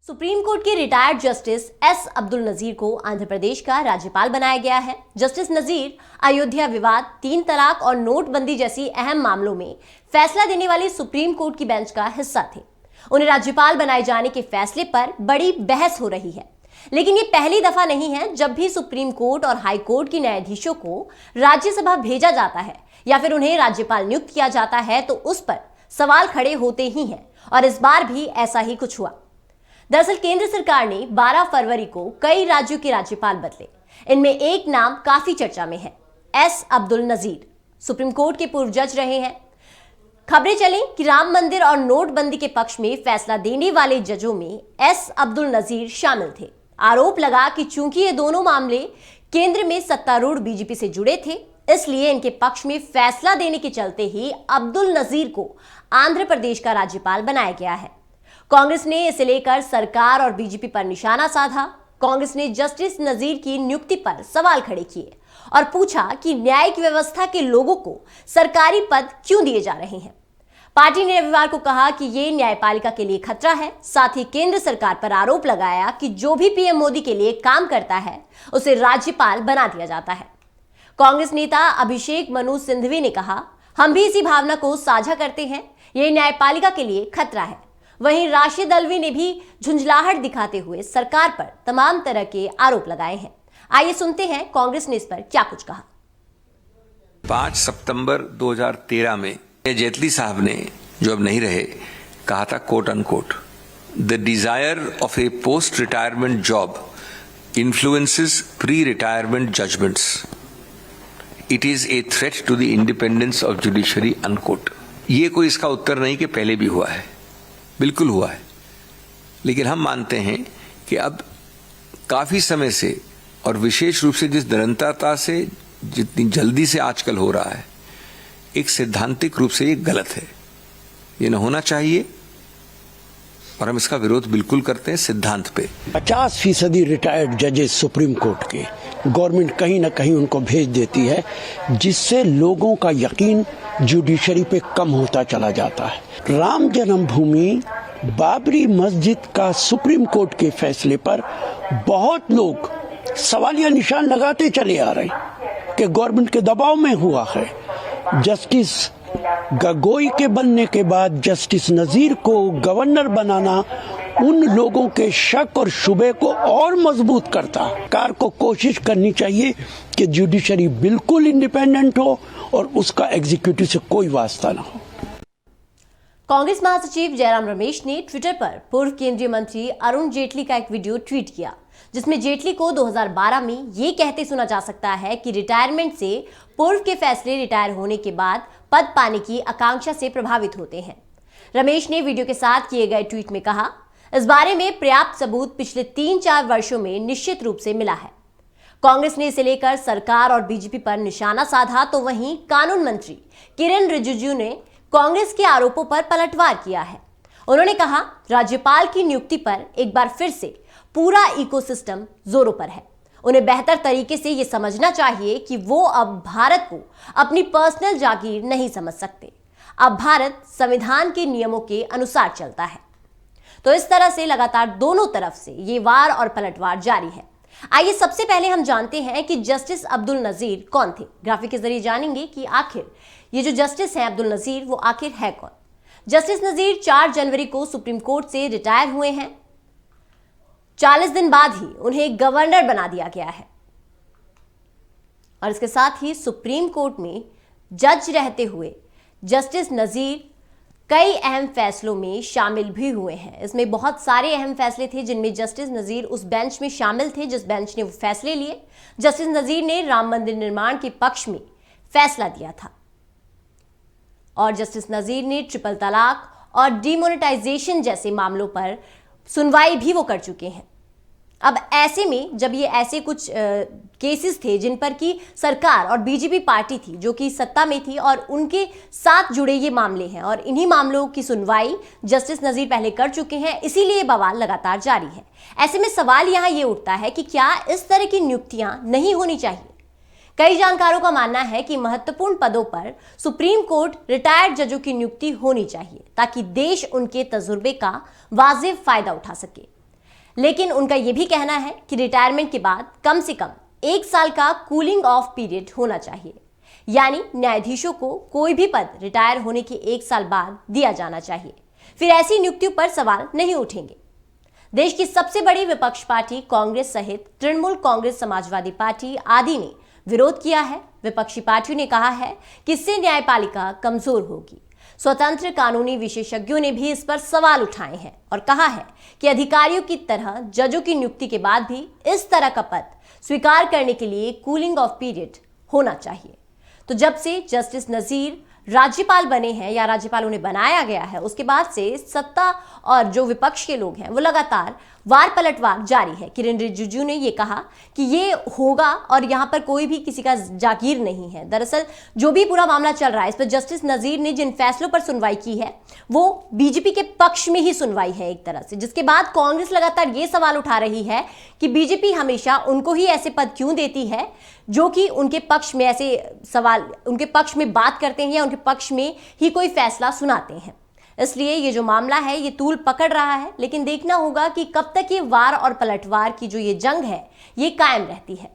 Supreme court के retired justice S Abdul Nazeer को आंध्र प्रदेश का राज्यपाल बनाया गया है। जस्टिस नजीर अयोध्या विवाद, 3 तलाक और नोटबंदी जैसी अहम मामलों में फैसला देने वाली सुप्रीम कोर्ट की बेंच का हिस्सा थे। उन्हें राज्यपाल बनाए जाने के फैसले पर बड़ी बहस हो रही है, लेकिन ये पहली दफा नहीं है जब भी सुप्रीम कोर्ट और हाई कोर्ट के न्यायाधीशों को राज्यसभा भेजा जाता है या फिर उन्हें राज्यपाल नियुक्त किया जाता है तो उस पर सवाल खड़े होते ही हैं, और इस बार भी ऐसा ही कुछ हुआ। दरअसल केंद्र सरकार ने 12 फरवरी को कई राज्यों के राज्यपाल बदले। इनमें एक नाम काफी चर्चा में है, S Abdul Nazeer. Supreme court के पूर्व जज रहे हैं। खबरें चली कि राम मंदिर और नोटबंदी के पक्ष में फैसला देने वाले जजों में एस अब्दुल नजीर शामिल थे। आरोप लगा कि चूंकि ये दोनों मामले केंद्र में सत्तारूढ़ बीजेपी से जुड़े थे, इसलिए इनके पक्ष में फैसला देने के चलते ही अब्दुल नजीर को आंध्र प्रदेश का राज्यपाल बनाया गया है। कांग्रेस ने इसे लेकर सरकार और बीजेपी पर निशाना साधा। कांग्रेस ने जस्टिस नजीर की नियुक्ति पर सवाल खड़े किए और पूछा कि न्यायिक व्यवस्था के लोगों को सरकारी पद क्यों दिए जा रहे हैं। पार्टी ने रविवार को कहा कि ये न्यायपालिका के लिए खतरा है। साथ ही केंद्र सरकार पर आरोप लगाया कि जो भी पीएम मोदी के लिए काम करता है उसे राज्यपाल बना दिया जाता है। कांग्रेस नेता अभिषेक मनु सिंघवी ने कहा, हम भी इसी भावना को साझा करते हैं, ये न्यायपालिका के लिए खतरा है। वहीं राशिद अल्वी ने भी झुंझलाहट दिखाते हुए सरकार पर तमाम तरह के आरोप लगाए हैं। आइए सुनते हैं कांग्रेस ने इस पर क्या कुछ कहा। 5 सितंबर 2013 में जेटली साहब ने, जो अब नहीं रहे, कहा था quote unquote, the desire of a post retirement job influences pre retirement judgements, it is a threat to the independence of judiciary unquote. ये कोई इसका उत्तर नहीं कि पहले भी हुआ है, बिल्कुल हुआ है, लेकिन हम मानते हैं कि अब काफी समय से और विशेष रूप से जिस निरंतरता से, जितनी जल्दी से आजकल हो रहा है, एक सैद्धांतिक रूप से ये गलत है, ये न होना चाहिए और हम इसका विरोध बिल्कुल करते हैं सिद्धांत पे। 50% रिटायर्ड जजेस सुप्रीम कोर्ट के गवर्नमेंट कहीं ना कहीं उनको भेज देती है, जिससे लोगों का यकीन जुडिशरी पे कम होता चला जाता है। राम जन्मभूमि बाबरी मस्जिद का सुप्रीम कोर्ट के फैसले पर बहुत लोग सवालिया निशान लगाते चले आ रहे हैं कि गवर्नमेंट के दबाव में हुआ है। जस्टिस गगोई के बनने के बाद जस्टिस नजीर को गवर्नर बनाना उन लोगों के शक और शुबे को और मजबूत करता। सरकार को कोशिश करनी चाहिए कि जुडिशरी बिल्कुल इंडिपेंडेंट हो और उसका एग्जीक्यूटिव से कोई वास्ता ना हो। कांग्रेस महासचिव जयराम रमेश ने ट्विटर पर पूर्व केंद्रीय मंत्री अरुण जेटली का एक वीडियो ट्वीट किया, जिसमें जेटली को 2012 में ये कहते सुना जा सकता है कि रिटायरमेंट से पूर्व के फैसले रिटायर होने के बाद पद पाने की आकांक्षा से प्रभावित होते हैं। रमेश ने वीडियो के साथ किए गए ट्वीट में कहा, इस बारे में पर्याप्त सबूत पिछले 3-4 वर्षों में निश्चित रूप से मिला है। कांग्रेस ने इसे लेकर सरकार और बीजेपी पर निशाना साधा, तो वहीं कानून मंत्री किरेन रिजिजू ने कांग्रेस के आरोपों पर पलटवार किया है। उन्होंने कहा, राज्यपाल की नियुक्ति पर एक बार फिर से पूरा इकोसिस्टम जोरों पर है। उन्हें बेहतर तरीके से यह समझना चाहिए कि वो अब भारत को अपनी पर्सनल जागीर नहीं समझ सकते। अब भारत संविधान के नियमों के अनुसार चलता है। तो इस तरह से लगातार दोनों तरफ से ये वार और पलटवार जारी है। आइए सबसे पहले हम जानते हैं कि जस्टिस अब्दुल नजीर कौन थे। ग्राफिक के जरिए जानेंगे कि आखिर ये जो जस्टिस हैं अब्दुल नजीर, वो आखिर है कौन। जस्टिस नजीर 4 जनवरी को सुप्रीम कोर्ट से रिटायर हुए हैं। 40 दिन बाद ही उन्हें गवर्नर बना दिया गया है और इसके साथ ही सुप्रीम कोर्ट में जज रहते हुए जस्टिस नजीर कई अहम फैसलों में शामिल भी हुए हैं। इसमें बहुत सारे अहम फैसले थे जिनमें जस्टिस नजीर उस बेंच में शामिल थे जिस बेंच ने वो फैसले लिए। जस्टिस नजीर ने राम मंदिर निर्माण के पक्ष में फैसला दिया था और जस्टिस नजीर ने ट्रिपल तलाक और डिमोनेटाइजेशन जैसे मामलों पर सुनवाई भी वो कर चुके हैं। अब ऐसे में जब ये ऐसे कुछ केसेस थे जिन पर कि सरकार और बीजेपी पार्टी थी जो कि सत्ता में थी और उनके साथ जुड़े ये मामले हैं और इन्हीं मामलों की सुनवाई जस्टिस नजीर पहले कर चुके हैं, इसीलिए बवाल लगातार जारी है। ऐसे में सवाल यहां ये उठता है कि क्या इस तरह की नियुक्तियां नहीं होनी चाहिए। कई जानकारों का मानना है कि महत्वपूर्ण पदों पर सुप्रीम कोर्ट रिटायर्ड जजों की नियुक्ति होनी चाहिए ताकि देश उनके तजुर्बे का वाजिब फायदा उठा सके। लेकिन उनका यह भी कहना है कि रिटायरमेंट के बाद कम से कम 1 साल का कूलिंग ऑफ पीरियड होना चाहिए, यानी न्यायाधीशों को कोई भी पद रिटायर होने के 1 साल बाद दिया जाना चाहिए, फिर ऐसी नियुक्तियों पर सवाल नहीं उठेंगे। देश की सबसे बड़ी विपक्ष पार्टी कांग्रेस सहित तृणमूल कांग्रेस, समाजवादी पार्टी आदि ने विरोध किया है। विपक्षी पार्टियों ने कहा है कि इससे न्यायपालिका कमजोर होगी। स्वतंत्र कानूनी विशेषज्ञों ने भी इस पर सवाल उठाए हैं और कहा है कि अधिकारियों की तरह जजों की नियुक्ति के बाद भी इस तरह का पद स्वीकार करने के लिए कूलिंग ऑफ पीरियड होना चाहिए। तो जब से जस्टिस नजीर राज्यपाल बने हैं या राज्यपाल उन्हें बनाया गया है, उसके बाद से सत्ता और जो विपक्ष के लोग हैं वो लगातार वार पलटवार जारी है। किरेन रिजिजू ने ये कहा कि ये होगा और यहाँ पर कोई भी किसी का जागीर नहीं है। दरअसल जो भी पूरा मामला चल रहा है, इस पर जस्टिस नजीर ने जिन फैसलों पर सुनवाई की है वो बीजेपी के पक्ष में ही सुनवाई है एक तरह से, जिसके बाद कांग्रेस लगातार ये सवाल उठा रही है कि बीजेपी हमेशा उनको ही ऐसे पद क्यों देती है जो कि उनके पक्ष में ऐसे सवाल, उनके पक्ष में बात करते हैं या उनके पक्ष में ही कोई फैसला सुनाते हैं। इसलिए ये जो मामला है ये तूल पकड़ रहा है, लेकिन देखना होगा कि कब तक ये वार और पलटवार की जो ये जंग है ये कायम रहती है।